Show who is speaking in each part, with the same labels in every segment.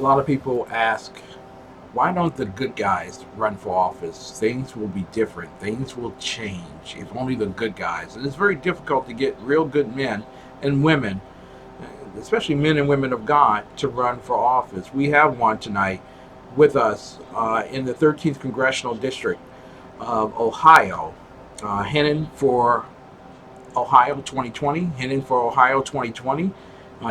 Speaker 1: A lot of people ask, why don't the good guys run for office? Things will be different. Things will change if only the good guys. And it's very difficult to get real good men and women, especially men and women of God, to run for office. We have one tonight with us in the 13th Congressional District of Ohio, Hennen for Ohio 2020, Hennen4Ohio2020.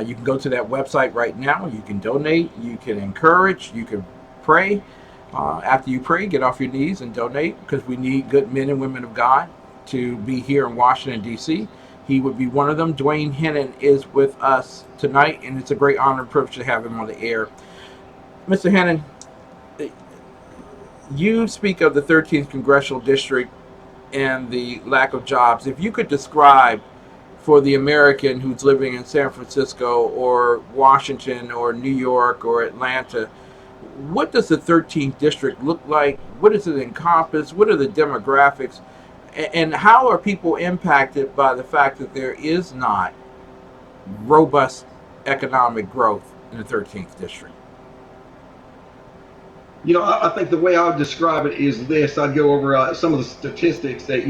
Speaker 1: You can go to that website right now. You can donate, you can encourage, you can pray. After you pray, get off your knees and donate, because we need good men and women of God to be here in Washington, D.C. He would be one of them. Duane Hennen is with us tonight, and it's a great honor and privilege to have him on the air. Mr. Hennen, you speak of the 13th Congressional District and the lack of jobs. If you could describe for the American who's living in San Francisco or Washington or New York or Atlanta, what does the 13th District look like? What does it encompass? What are the demographics? And how are people impacted by the fact that there is not robust economic growth in the 13th District?
Speaker 2: I think the way I would describe it is this. I'd go over some of the statistics that,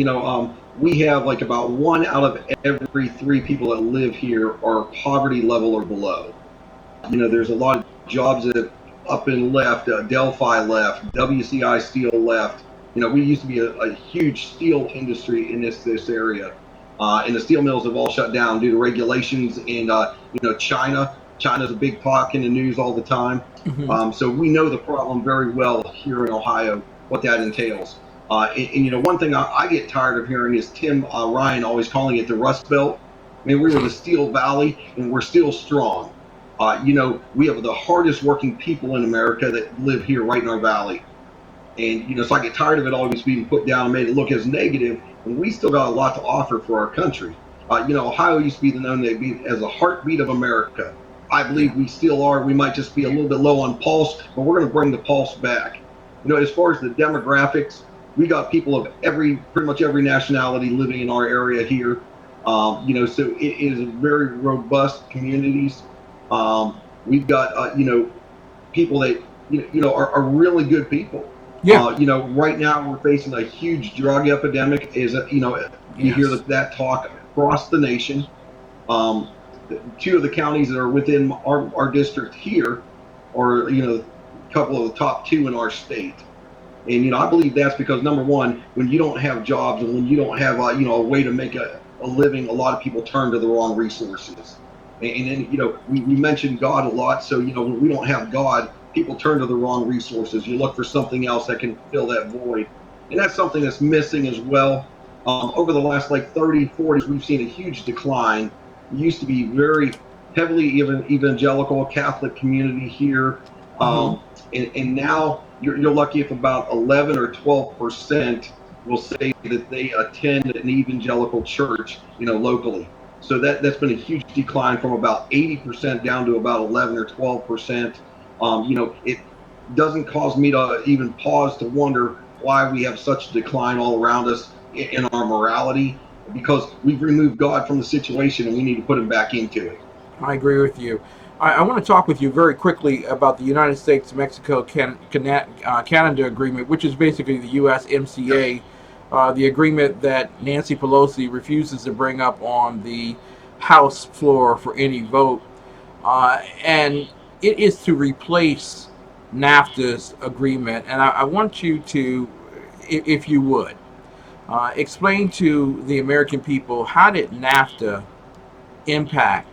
Speaker 2: we have like about 1 out of every 3 people that live here are poverty level or below. There's a lot of jobs that have up and left, Delphi left, WCI Steel left. We used to be a huge steel industry in this area. And the steel mills have all shut down due to regulations and, China. China's a big talk in the news all the time.
Speaker 1: Mm-hmm.
Speaker 2: So we know the problem very well here in Ohio, what that entails. One thing I get tired of hearing is Tim Ryan always calling it the Rust Belt. I mean, we were the Steel Valley, and we're still strong. We have the hardest working people in America that live here right in our valley. And, so I get tired of it always being put down and made it look as negative, and we still got a lot to offer for our country. Ohio used to be known as a heartbeat of America. I believe we still are. We might just be a little bit low on pulse, but we're going to bring the pulse back. As far as the demographics, we got people of pretty much every nationality living in our area here. So it is very robust communities. We've got, people that, are really good people.
Speaker 1: Yeah.
Speaker 2: Right now we're facing a huge drug epidemic. You hear that talk across the nation. 2 of the counties that are within our district here are, a couple of the top 2 in our state. And, I believe that's because, number one, when you don't have jobs and when you don't have, a way to make a living, a lot of people turn to the wrong resources. And then, we mentioned God a lot. So, when we don't have God, people turn to the wrong resources. You look for something else that can fill that void. And that's something that's missing as well. Over the last 30, 40 years, we've seen a huge decline. It used to be very heavily evangelical Catholic community here. And now you're lucky if about 11 or 12% will say that they attend an evangelical church, locally. So that's been a huge decline from about 80% down to about 11 or 12%. It doesn't cause me to even pause to wonder why we have such a decline all around us in our morality, because we've removed God from the situation and we need to put him back into it.
Speaker 1: I agree with you. I want to talk with you very quickly about the United States-Mexico Canada agreement, which is basically the USMCA, the agreement that Nancy Pelosi refuses to bring up on the House floor for any vote. And it is to replace NAFTA's agreement. And I want you to, if you would, explain to the American people, how did NAFTA impact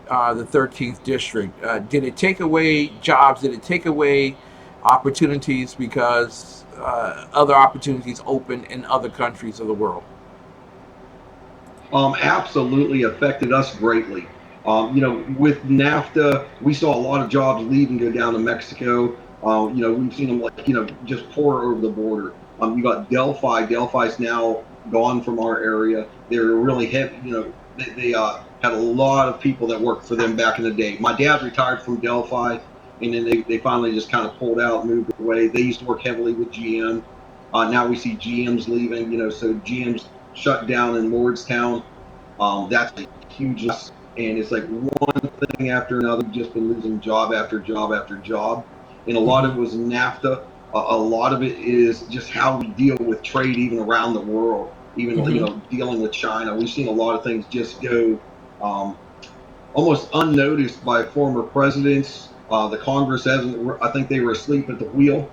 Speaker 1: the 13th District? Did it take away jobs? Did it take away opportunities because other opportunities opened in other countries of the world?
Speaker 2: Absolutely affected us greatly. With NAFTA, we saw a lot of jobs leave and go down to Mexico. We've seen them just pour over the border. You got Delphi. Delphi's now gone from our area. They're really heavy. They had a lot of people that worked for them back in the day. My dad retired from Delphi, and then they finally just kind of pulled out, moved away. They used to work heavily with GM. Now we see GM's leaving. So GM's shut down in Lordstown. That's a huge loss. and it's like one thing after another. We've just been losing job after job after job, and a lot of it was NAFTA. A lot of it is just how we deal with trade, even around the world. Even dealing with China, we've seen a lot of things just go almost unnoticed by former presidents. The Congress hasn't. I think they were asleep at the wheel.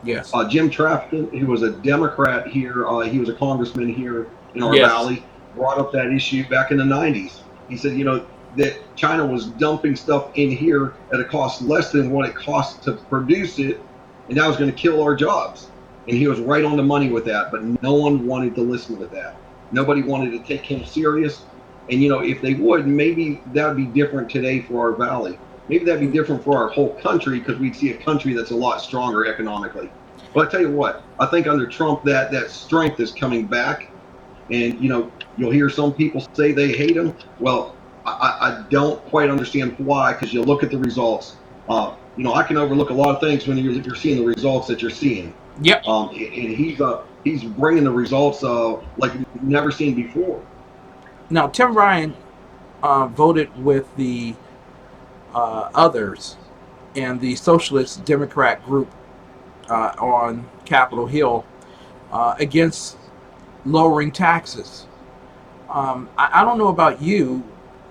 Speaker 1: Yes.
Speaker 2: Jim Trafton, who was a Democrat here, he was a congressman here in our
Speaker 1: Yes.
Speaker 2: valley, brought up that issue back in the 90s. He said, that China was dumping stuff in here at a cost less than what it cost to produce it, and that was going to kill our jobs. And he was right on the money with that, but no one wanted to listen to that. Nobody wanted to take him serious. And, if they would, maybe that would be different today for our valley. Maybe that'd be different for our whole country, because we'd see a country that's a lot stronger economically. But I tell you what, I think under Trump that strength is coming back. And, you'll hear some people say they hate him. Well, I don't quite understand why, because you look at the results. I can overlook a lot of things when you're seeing the results that you're seeing.
Speaker 1: Yep.
Speaker 2: And he's bringing the results like we've never seen before.
Speaker 1: Now, Tim Ryan voted with the others and the Socialist Democrat group on Capitol Hill against lowering taxes. I don't know about you,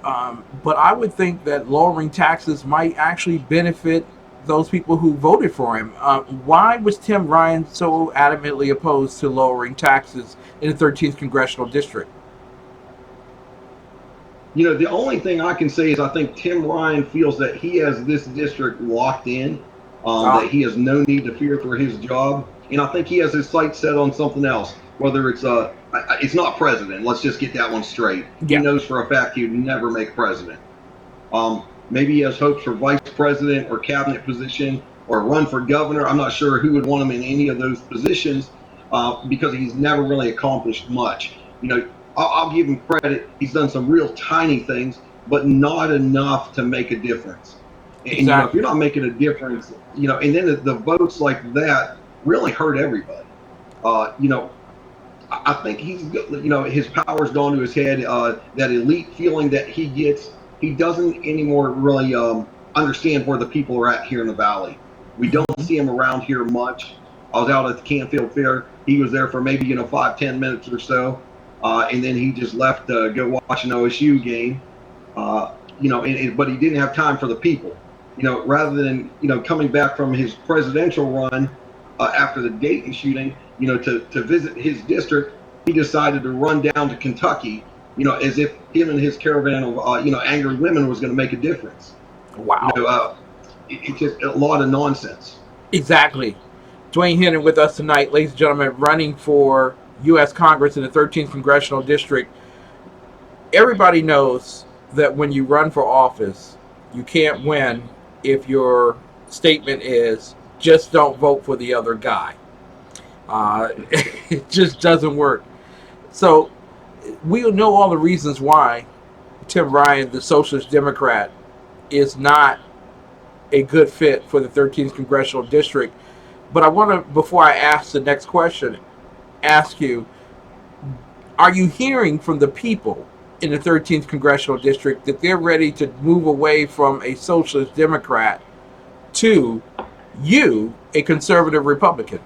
Speaker 1: but I would think that lowering taxes might actually benefit those people who voted for him. Why was Tim Ryan so adamantly opposed to lowering taxes in the 13th Congressional District?
Speaker 2: The only thing I can say is I think Tim Ryan feels that he has this district locked in, that he has no need to fear for his job. And I think he has his sights set on something else, whether it's not president. Let's just get that one straight.
Speaker 1: Yeah.
Speaker 2: He knows for a fact he would never make president. Maybe he has hopes for vice president or cabinet position or run for governor. I'm not sure who would want him in any of those positions because he's never really accomplished much. I'll give him credit. He's done some real tiny things, but not enough to make a difference. And
Speaker 1: Exactly.
Speaker 2: if you're not making a difference, and then the votes like that really hurt everybody. I think he's, his power's gone to his head. That elite feeling that he gets, he doesn't anymore really understand where the people are at here in the valley. We don't see him around here much. I was out at the Canfield Fair. He was there for maybe 5-10 minutes or so. And then he just left to go watch an OSU game, but he didn't have time for the people. Rather than coming back from his presidential run after the Dayton shooting, to visit his district, he decided to run down to Kentucky, as if him and his caravan of angry women was going to make a difference.
Speaker 1: Wow.
Speaker 2: It's just a lot of nonsense.
Speaker 1: Exactly. Duane Hennen with us tonight, ladies and gentlemen, running for U.S. Congress in the 13th Congressional District. Everybody knows that when you run for office, you can't win if your statement is just don't vote for the other guy. It just doesn't work. So we know all the reasons why Tim Ryan, the Socialist Democrat, is not a good fit for the 13th Congressional District. But I want to, before I ask the next question, ask you, are you hearing from the people in the 13th Congressional District that they're ready to move away from a Socialist Democrat to you, a conservative Republican?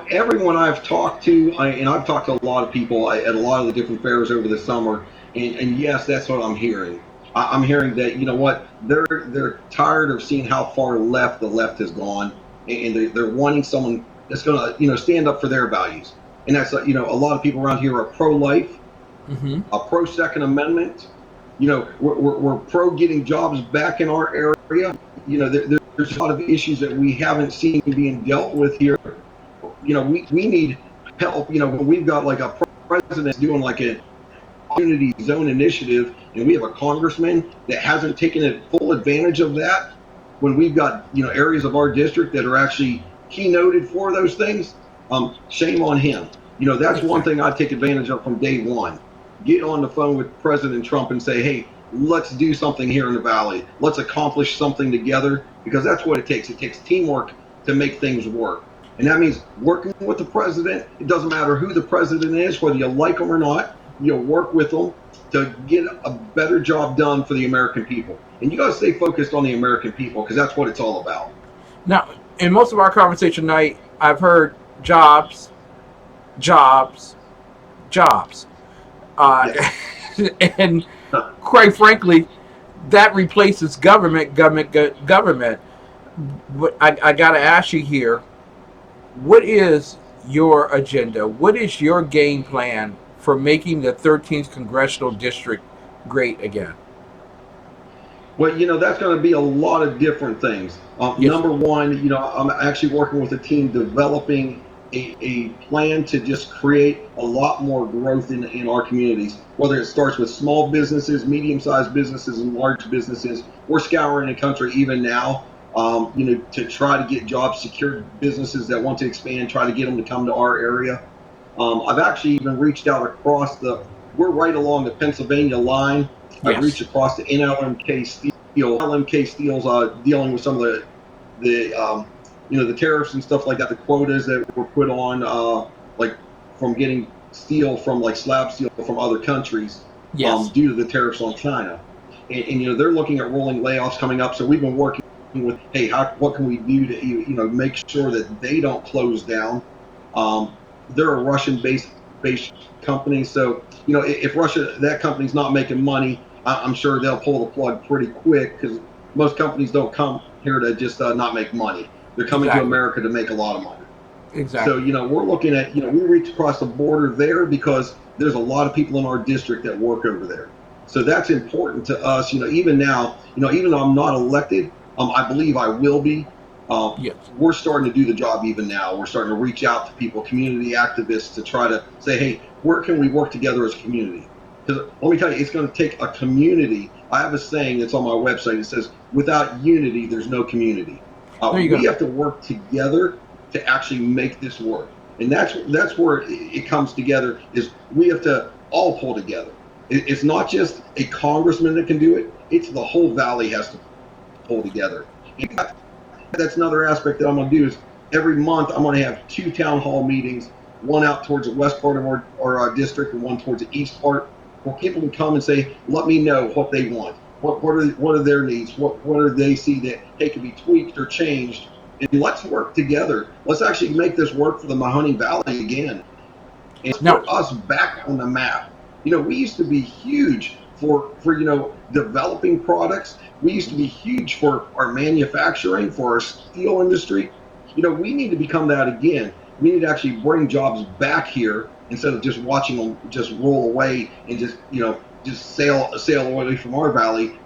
Speaker 2: Everyone I've talked to, and I've talked to a lot of people at a lot of the different fairs over the summer, and yes, that's what I'm hearing. I'm hearing that, they're tired of seeing how far left the left has gone, and they're wanting someone that's going to, stand up for their values. And that's, a lot of people around here are pro-life, a pro-Second Amendment. We're pro getting jobs back in our area. There's a lot of issues that we haven't seen being dealt with here. We need help. We've got like a president doing like a community zone initiative, and we have a congressman that hasn't taken full advantage of that. When we've got areas of our district that are actually keynoted for those things, shame on him. That's one thing I take advantage of from day one. Get on the phone with President Trump and say, hey, let's do something here in the valley. Let's accomplish something together, because that's what it takes. It takes teamwork to make things work. And that means working with the president. It doesn't matter who the president is, whether you like him or not. work with them to get a better job done for the American people. And you got to stay focused on the American people because that's what it's all about.
Speaker 1: Now, in most of our conversation tonight, I've heard jobs, jobs, jobs. Uh,
Speaker 2: Yes.
Speaker 1: and quite frankly, that replaces government. But I got to ask you here, what is your agenda? What is your game plan for making the 13th congressional district great again?
Speaker 2: Well, that's going to be a lot of different things.
Speaker 1: Yes,
Speaker 2: Number one, I'm actually working with a team developing a plan to just create a lot more growth in our communities, whether it starts with small businesses, medium-sized businesses, and large businesses. We're scouring the country even now, to try to get jobs, secure businesses that want to expand, try to get them to come to our area. I've actually even reached out we're right along the Pennsylvania line. I've reached
Speaker 1: yes,
Speaker 2: across to NLMK Steel. LMK Steel's dealing with some of the tariffs and stuff like that, the quotas that were put on, like from getting steel from like slab steel from other countries,
Speaker 1: yes.
Speaker 2: due to the tariffs on China. And they're looking at rolling layoffs coming up. So we've been working with, hey, what can we do to make sure that they don't close down? They're a Russian based company, so if that company's not making money, I'm sure they'll pull the plug pretty quick because most companies don't come here to just not make money. They're coming to
Speaker 1: Exactly,
Speaker 2: America to make a lot of money. So,
Speaker 1: exactly.
Speaker 2: we're looking at, we reach across the border there because there's a lot of people in our district that work over there. So that's important to us, even now, even though I'm not elected, I believe I will be.
Speaker 1: Yes.
Speaker 2: We're starting to do the job even now. We're starting to reach out to people, community activists, to try to say, hey, where can we work together as a community? Because let me tell you, it's going to take a community. I have a saying that's on my website. It says, without unity, there's no community.
Speaker 1: There you
Speaker 2: We
Speaker 1: go.
Speaker 2: have to work together to actually make this work. And that's where it comes together, is we have to all pull together. It's not just a congressman that can do it. It's the whole valley has to pull together. And that's another aspect that I'm going to do is every month I'm going to have 2 town hall meetings, one out towards the west part of our district and one towards the east part, where people can come and say, let me know what they want. What are their needs? What do they see that they can be tweaked or changed? And let's work together. Let's actually make this work for the Mahoning Valley again and
Speaker 1: Now,
Speaker 2: put us back on the map. We used to be huge for developing products. We used to be huge for our manufacturing, for our steel industry. We need to become that again. We need to actually bring jobs back here instead of just watching them just roll away and just sail away from our valley.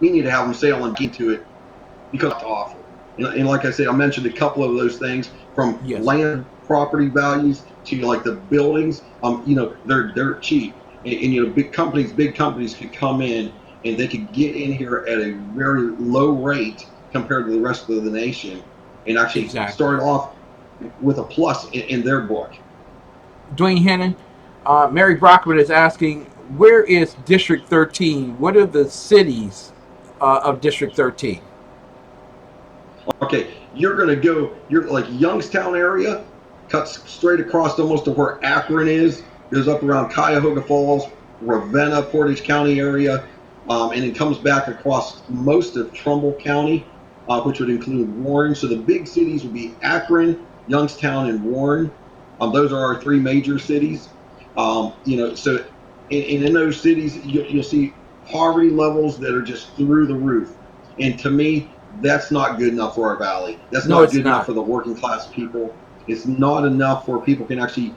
Speaker 2: We need to have them sail and get to it because it's awful. And like I said, I mentioned a couple of those things, from
Speaker 1: yes,
Speaker 2: land property values to like the buildings. They're cheap, and big companies could come in and they could get in here at a very low rate compared to the rest of the nation, and actually
Speaker 1: exactly.
Speaker 2: start off with a plus in their book.
Speaker 1: Duane Hennen, Mary Brockman is asking, where is District 13? What are the cities of District 13?
Speaker 2: Okay, you're like Youngstown area, cuts straight across almost to where Akron is, goes up around Cuyahoga Falls, Ravenna, Portage County area, and it comes back across most of Trumbull County, which would include Warren. So the big cities would be Akron, Youngstown, and Warren. Those are our 3 major cities. So in those cities, you'll see poverty levels that are just through the roof. And to me, that's not good enough for our valley. That's
Speaker 1: No,
Speaker 2: not
Speaker 1: it's
Speaker 2: good enough
Speaker 1: not.
Speaker 2: for the working class people. It's not enough where people can actually,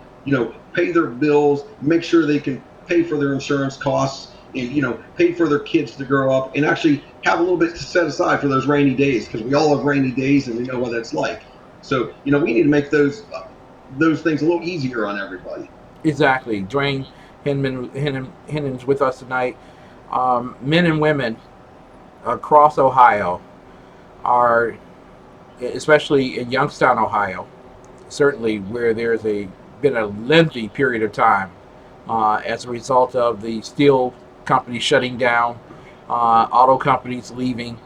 Speaker 2: pay their bills, make sure they can pay for their insurance costs, and pay for their kids to grow up, and actually have a little bit to set aside for those rainy days, because we all have rainy days and we know what that's like. So we need to make those things a little easier on everybody.
Speaker 1: Exactly. Duane Hennen's with us tonight. Men and women across Ohio are, especially in Youngstown, Ohio, certainly where there's been a lengthy period of time as a result of the steel companies shutting down, auto companies leaving.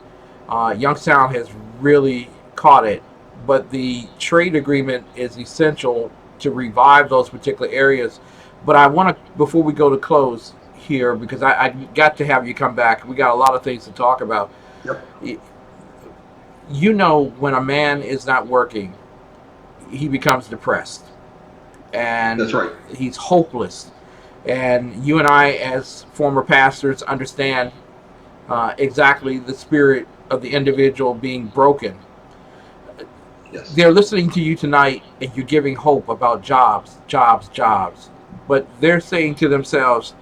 Speaker 1: Youngstown has really caught it, but the trade agreement is essential to revive those particular areas. But I want to, before we go to close here, because I got to have you come back. We got a lot of things to talk about.
Speaker 2: Yep.
Speaker 1: You know, when a man is not working, he becomes depressed
Speaker 2: That's
Speaker 1: and
Speaker 2: right.
Speaker 1: he's hopeless. And you and I, as former pastors, understand exactly the spirit of the individual being broken.
Speaker 2: Yes.
Speaker 1: They're listening to you tonight and you're giving hope about jobs, jobs, jobs. But they're saying to themselves,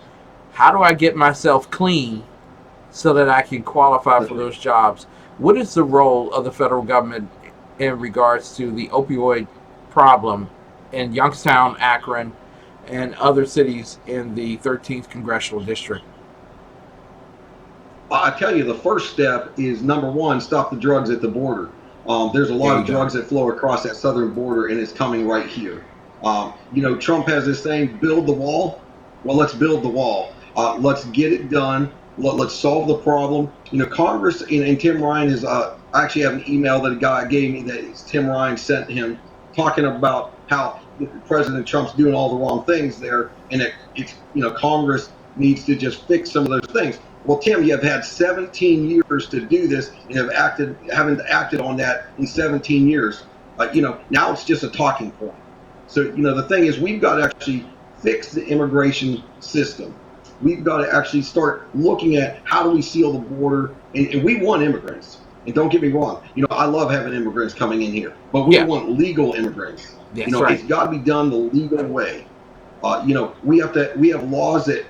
Speaker 1: how do I get myself clean so that I can qualify
Speaker 2: That's
Speaker 1: for
Speaker 2: right.
Speaker 1: those jobs? What is the role of the federal government in regards to the opioid problem in Youngstown, Akron, and other cities in the 13th congressional district?
Speaker 2: I tell you, the first step is number one, stop the drugs at the border. There's a
Speaker 1: There
Speaker 2: lot
Speaker 1: you
Speaker 2: of
Speaker 1: go.
Speaker 2: drugs that flow across that southern border, and it's coming right here. Trump has this saying, build the wall. Well, let's build the wall. Let's get it done. Let's solve the problem. Congress and Tim Ryan is. I actually have an email that a guy gave me that Tim Ryan sent him talking about how President Trump's doing all the wrong things there, and Congress needs to just fix some of those things. Well, Tim, you have had 17 years to do this and haven't acted on that in 17 years. Now it's just a talking point. So, the thing is, we've got to actually fix the immigration system. We've got to actually start looking at how do we seal the border. And we want immigrants. And don't get me wrong, I love having immigrants coming in here, but we
Speaker 1: Yeah,
Speaker 2: want legal immigrants.
Speaker 1: that's right.
Speaker 2: It's got to be done the legal way. We have laws that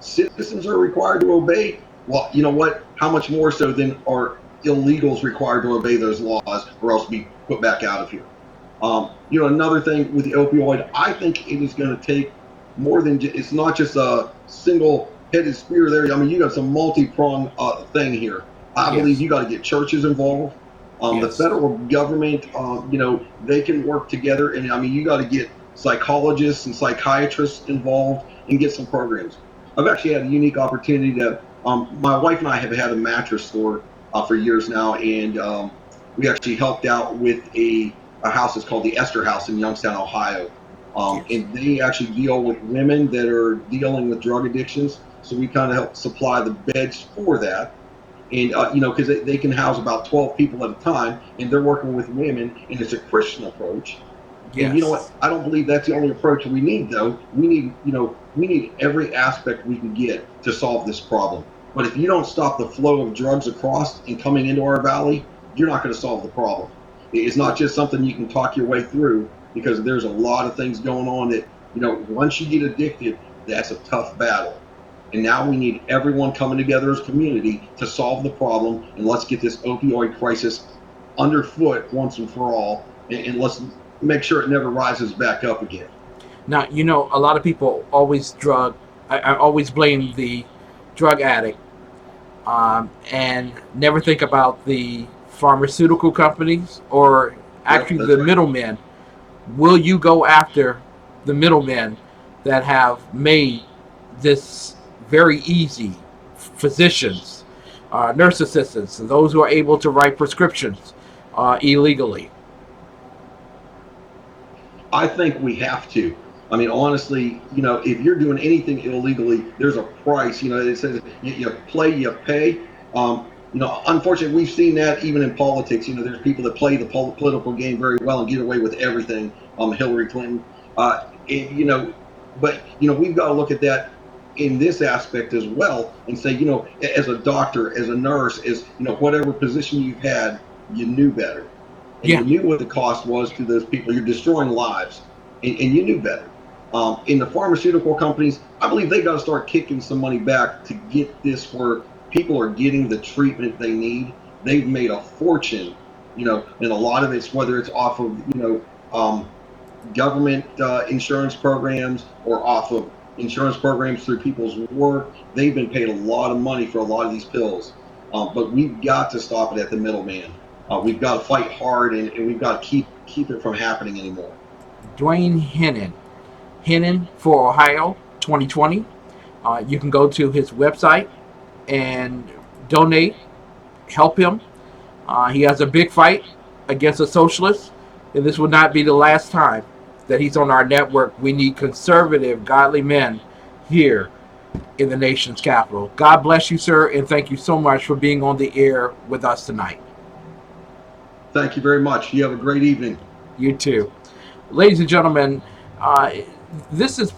Speaker 2: citizens are required to obey. Well, you know what? How much more so than are illegals required to obey those laws, or else be put back out of here? Another thing with the opioid, I think it is going to take more than it's not just a single-headed spear there. I mean, you got some multi-pronged thing here. I believe
Speaker 1: Yes,
Speaker 2: you got to get churches involved. The
Speaker 1: yes,
Speaker 2: federal government, they can work together, and I mean, you got to get psychologists and psychiatrists involved and get some programs. I've actually had a unique opportunity to. My wife and I have had a mattress store for years now, and we actually helped out with a house that's called the Esther House in Youngstown, Ohio.
Speaker 1: yes,
Speaker 2: And they actually deal with women that are dealing with drug addictions. So we kind of help supply the beds for that. And, because they can house about 12 people at a time, and they're working with women, and it's a Christian approach. And you know
Speaker 1: yes.
Speaker 2: what? I don't believe that's the only approach we need, though. We need every aspect we can get to solve this problem. But if you don't stop the flow of drugs across and coming into our valley, you're not going to solve the problem. It's not just something you can talk your way through, because there's a lot of things going on that, once you get addicted, that's a tough battle. And now we need everyone coming together as a community to solve the problem, and let's get this opioid crisis underfoot once and for all, and let's make sure it never rises back up again.
Speaker 1: Now, a lot of people always I always blame the drug addict and never think about the pharmaceutical companies or
Speaker 2: Yep,
Speaker 1: actually
Speaker 2: that's
Speaker 1: the
Speaker 2: right.
Speaker 1: middlemen. Will you go after the middlemen that have made this very easy? Physicians, nurse assistants, and those who are able to write prescriptions illegally.
Speaker 2: I think we have to. I mean, honestly, if you're doing anything illegally, there's a price. It says you play, you pay. Unfortunately, we've seen that even in politics. There's people that play the political game very well and get away with everything. Hillary Clinton. And, but we've got to look at that in this aspect as well and say, as a doctor, as a nurse, as whatever position you've had, you knew better, and
Speaker 1: Yeah,
Speaker 2: you knew what the cost was to those people. You're destroying lives, and you knew better. In the pharmaceutical companies, I believe they got to start kicking some money back to get this where people are getting the treatment they need. They've made a fortune, and a lot of it's whether it's off of government insurance programs or off of insurance programs through people's work. They've been paid a lot of money for a lot of these pills, but we've got to stop it at the middleman. We've got to fight hard, and we've got to keep it from happening anymore.
Speaker 1: Duane Hennen, Hennen4Ohio2020. You can go to his website and donate, help him. He has a big fight against a socialist, and this will not be the last time. that he's on our network. We need conservative, godly men here in the nation's capital. God bless you, sir, and thank you so much for being on the air with us tonight.
Speaker 2: Thank you very much. You have a great evening.
Speaker 1: You too. Ladies and gentlemen, this is